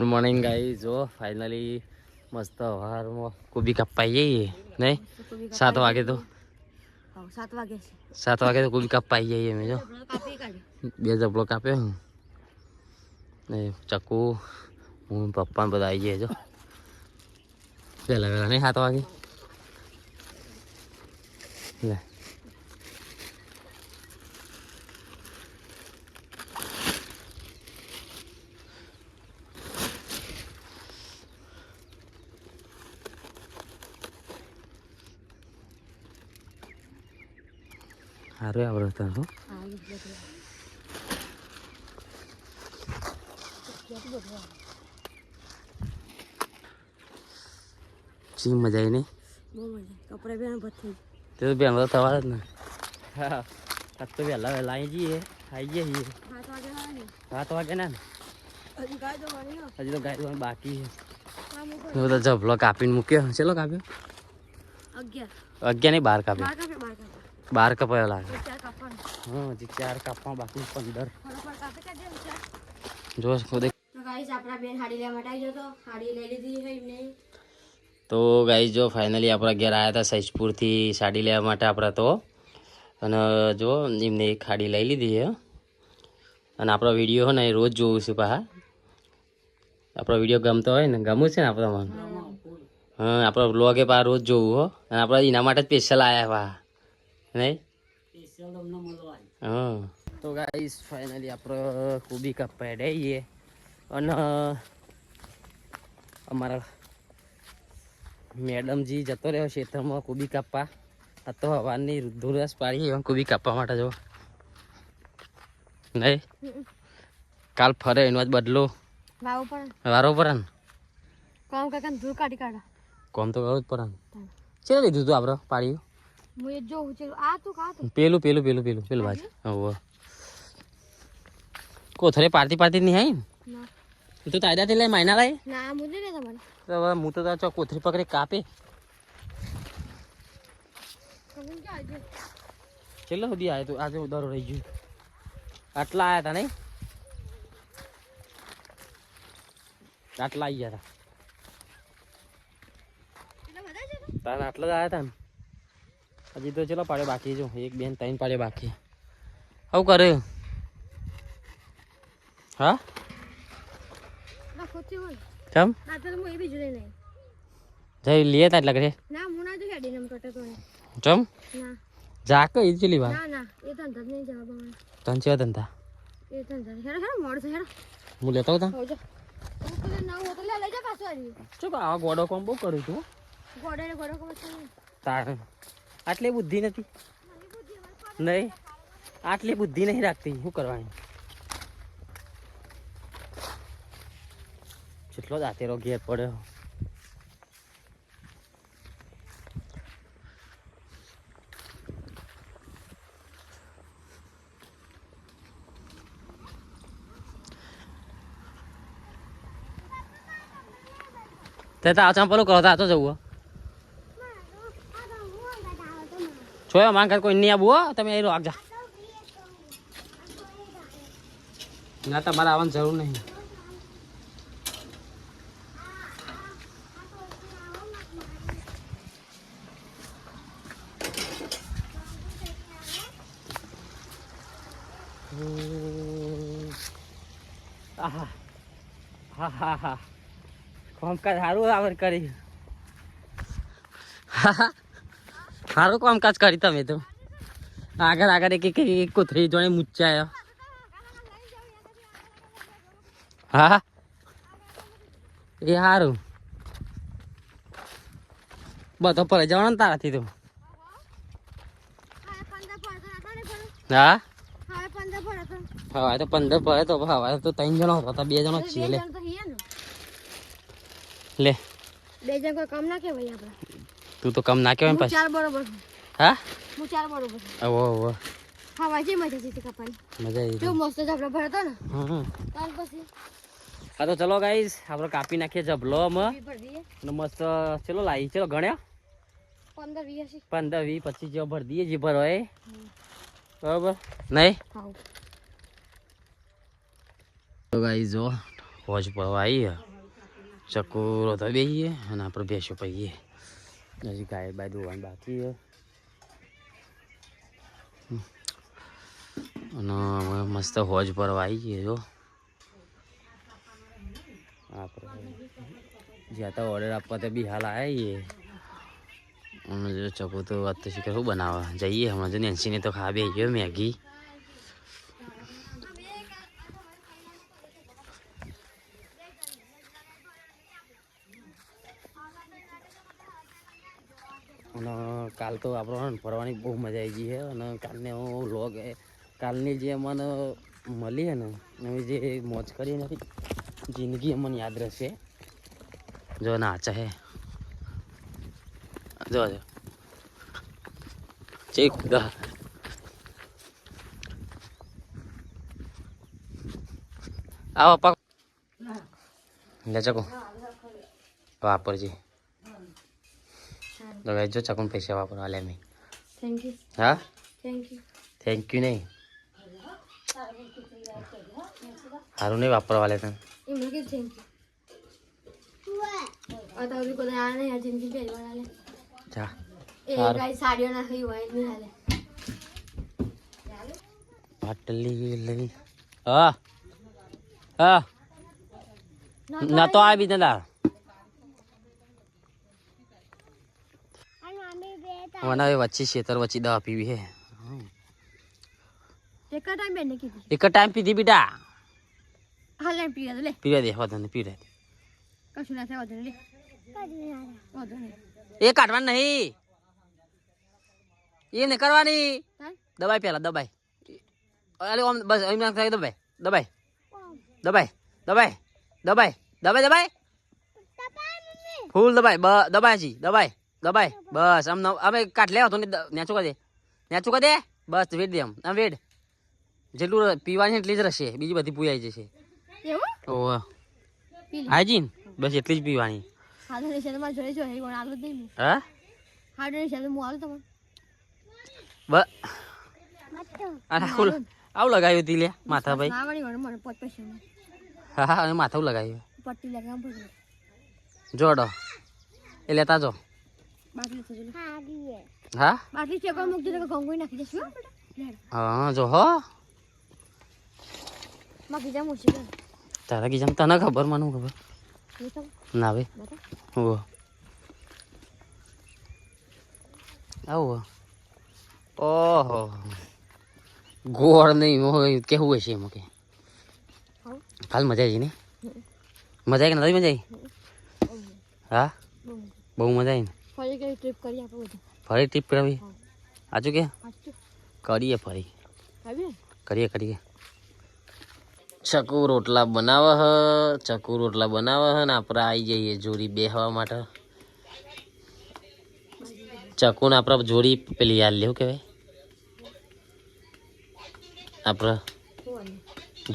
Good morning guys, જો finally મસ્ત સવારમાં કોબી કાપવા જઈએ નહીં 7 વાગે તો 7 વાગે તો કોબી કાપવા જઈએ અમે જો 2 જબલો કાપ્યો ને ચક્કુ હું પપ્પા બધા આવી જાય જો વહેલા નહીં 7 વાગે લે સારું આવડે તને ચી મજા આવી નહીં કપડા બેન બધી તે તો બેન થવા જ ને હા આજ તો વહેલા વહેલા આવી જઈએ 7 વાગે ના હજી તો ગાય બાકી છે બધા જબલો કાપીને મૂક્યો ચલો કાપ્યો 11 નહીં 12 કાપ્યો 12 કપાયો લાગે હા હજી 4 કાપવા બાકી 15 જો ખુદ તો ગાઈસ જો ફાઇનલી આપણા ઘેર આવ્યા હતા સૈજપુરથી સાડી લેવા માટે આપણે તો અને જો એમને એક ખાડી લઈ લીધી છે અને આપણો વિડીયો હોય ને એ રોજ જોવું છે પાછા આપણો વિડીયો ગમતો હોય ને ગમું છે ને આપણે મને હા આપણો બ્લોગ એ પાછા રોજ જોવું હો અને આપણે એના માટે સ્પેશિયલ આવ્યા પા નહીં હા તો ગાઈસ ફાઇનલી આપણે કોબી કાપવા જઈએ અને અમારા મેડમજી જતો રહ્યો ખેતરમાં કોબી કાપવા આ તો હવાની ધુરસ પાડી કોબી કાપવા માટે જો નહીં કાલ ફરે એનો જ બદલો વારો પર ને કોમ તો કરવું જ પડે ને ચેલે લીધું તું આપણે પાડ્યું પેલું બાજુ હવે કોથરે પાડતી નહીં આવી ને તું તાયદાથી લઈ માયના લઈ તો હવે હું તો ચો કોથરી પકડી કાપે ચેલો સુધી આવ્યો તું આજે ઉધારો રહી ગયું આટલા આવ્યા હતા નહીં આટલા આવી ગયા હતા તારે આટલા જ આવ્યા હતા ને હજી તો ચલો પાડ્યો બાકી જો 1 2 3 પાડ્યો બાકી આવું કરે હા ચમ જઈ લે તા એટલે કરે ચમ જા કે ઈ ચલી વા તન છે ધંધા હું લેતો તા ચો આ ગોડો કોમ બહુ કરું છું તાર આટલી બુદ્ધિ નથી નહીં આટલી બુદ્ધિ નહીં રાખતી શું કરવાની જેટલો દાંતેરો ઘેર પડ્યો તે તો આ ચંપલો કરો તો જવું છોયો માંગ કોઈ નહીં આવું તમે એ રાખજા ના તમારે આવવાની જરૂર નહીં હા કામકાજ સારું આવડ કરી સારું કામકાજ કરી તમે તો આગળ એક કોથરી જોડે મૂચ્યા હા એ સારું બધો પર જવાનું તારાથી તો હા હવા તો 15 પડે તો હવા તો 3 જણો હતા 2 જણો છીએ લે 2 જણ કોઈ કામ ના કેવાય આપણે તું તો કમ ના કેવાય પછી 4 બરોબર હા હું 4 બરોબર ઓ હા વાજે મજા જીતી કપાની મજા આવી જો મસ્ત જબલો ભરતો ને તાર પછી હા તો ચલો ગાઈસ આપણે કાપી નાખીએ જબલો માં ને મસ્ત ચલો લાવી ચલો ગણ્યા 15 20 15 20 25 જેવો ભર દઈએ જે ભરો એ બરાબર નહીં તો ગાઈસ જો હોજ પડવા આવી ચકુરો તો બેહીએ અને આપણે ભેંસો પહીએ. હજી ગાય બાય દોવાની બાકી છે. અને હવે મસ્ત હોજ પર આવી ગઈએ જો. આપણે જ્યાં તો ઓર્ડર આપવા તો બી હાલ આવીએ. અને જો ચકુ તો વાત તો શીખે શું બનાવે જઈએ હમણાં જો નેન્સીને તો ખાવા બે ગયો મેગી. અને કાલ તો આપણો ફરવાની બહુ મજા આવી ગઈ છે. અને કાલને હું વ્લોગ કાલની જે મને મળી છે ને એવી જે મોજ કરી નથી જિંદગી અમને યાદ રહેશે. જો નાચે હે જો જો જય ખુદા. આવો પગ લે ચકો વાપરજી. તો ગાઈસ જો ચકુન પૈસા વાપરવા લે મેં. Thank you. હા થેન્ક યુ. થેન્ક યુ નહીં સારું નહીં વાપરવા લે તને. એમને કે થેન્ક યુ. આ તો અભી કોઈ આ નહીં આ જિંદગી પહેરવા લે. જા એ ગાય સાડીઓ નાખી હોય નહીં હાલે. પાટલી લઈ હા હા ના તો આવી ના મને હવે વચ્ચે ખેતર વચ્ચે દવા પીવી હે. એક ટાઈમ બેને કીધી. એક ટાઈમ પીધી બેટા. હાલે પીવા દે લે. પીવા દે વાંધો નહીં પીવા દે. કશું ના થાય વાંધો લે. વાંધો નહીં. એ કાઢવાનું નહીં એ નહીં કરવાની. દબાઈ પેલા દબાઈ. અરે ઓમ બસ એમ ના થાય દબાઈ દબાઈ દબાઈ દબાઈ દબાઈ દબાઈ દબાઈ ફૂલ દબાઈ દબાઈ જી દબાઈ દબાઈ બસ આમ અમે કાઢ લેવા તો નેચું કરી દે નેચું કરી દે બસ વેડ દે આમ વેડ જેટલું પીવાની એટલી જ રહેશે બીજી બધી પૂજાઈ જશે. એવું? ઓહ હાજીન બસ એટલી જ પીવાની. હાલો ને છે તમારે જોડે જો હે કોણ આલું જ નહીં. હા હાડે ને છે હું આલું તમને. બસ આવું લગાવ્યું હતી લે માથા ભાઈ. ના વળી મને પોત પૈસા. હા હા અને માથા લગાવ્યું પટ્ટી લગાવ પડે. જોડો એ લેતા જો. બાટલી તો જો. હા બાટલી છે કોણ મૂકી દે કંગોઈ નાખી દેશું બેટા. હા જો હો બાકી જા મુશી. તારા કીધું તને ખબર મને ખબર ના ભાઈ. ઓ આવો ઓહો ગોળ નહીં હોય કેવું હશે એમાં કે હાલ મજા આવી ને મજા આવી કે નથી મજા આવી. હા બહુ મજા આવી ને. ફરી કઈ ટ્રીપ કરી આપણે બધું. ફરી ટ્રીપ કરવી આજુ કે આચું કરીએ ફરી આવી કરીએ કરીએ. ચકુ રોટલા બનાવે હ ચકુ રોટલા બનાવે હ ને આપણે આવી જઈએ જોડી બેહવા માટે. ચકુ ને આપણે જોડી પેલી યાદ લેવું કહેવાય આપણે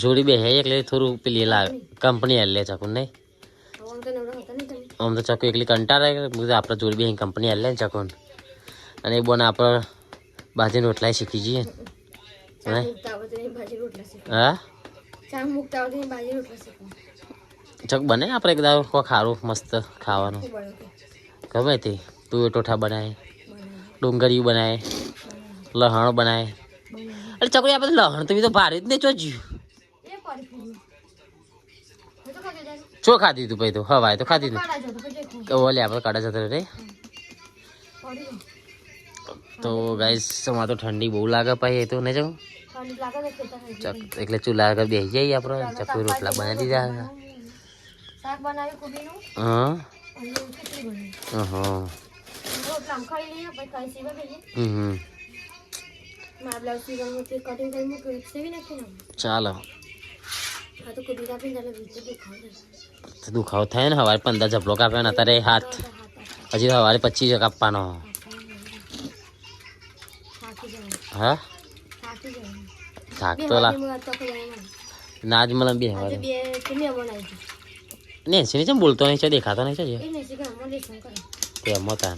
જોડી બે હે એટલે થોડું પેલી લાવે કંપની યાદ લે ચકુ નહીં. આમ તો ચકુ એકલી કંટાળે આપણે જોડી બે કંપની યાદ લે ને ચકુ અને એ બોને આપણે બાજરીના રોટલા શીખી જઈએ. હા ચક બને આપણે એકદમ કોઈ ખારું મસ્ત ખાવાનું ગમે તે તું ટોઠા બનાવે ડુંગળીયું બનાવે લહણ બનાવે. અરે ચકડી આપણે લહણ તો બી તો ભારે જ નહીં ચોજ્યું ચો ખાધી તું પછી તો હવાય તો ખાધી તું ઓલે આપણે કાઢા જતા રે. તો ગાઈસ અમારે તો ઠંડી બહુ લાગે પછી એ તો નહીં જાઉં એટલે ચૂલા આગળ બેસી જઈએ આપણે ચકુ રોટલા બનાવી દીધા. શાક બનાવ્યું કોબીનું. હા હા રોટલા ખાઈ લઈએ પછી ખાઈ સીવા બેહીએ. મારા બ્લાઉઝ સીવાનું તે કટિંગ કરી મૂક્યું સીવી નાખીને. ચાલો આ તો કોબી કાપીને એટલે બીજું દુખાવ દુખાવો થાય ને સવારે 15 ઝપલો કાપ્યા ને અત્યારે હાથ હજી સવારે 25 કાપવાનો. હા થાક તો લા ના જ મને બે હવારે ને એસી ચમ બોલતો નહીં છે દેખાતો નહીં છે તે મતા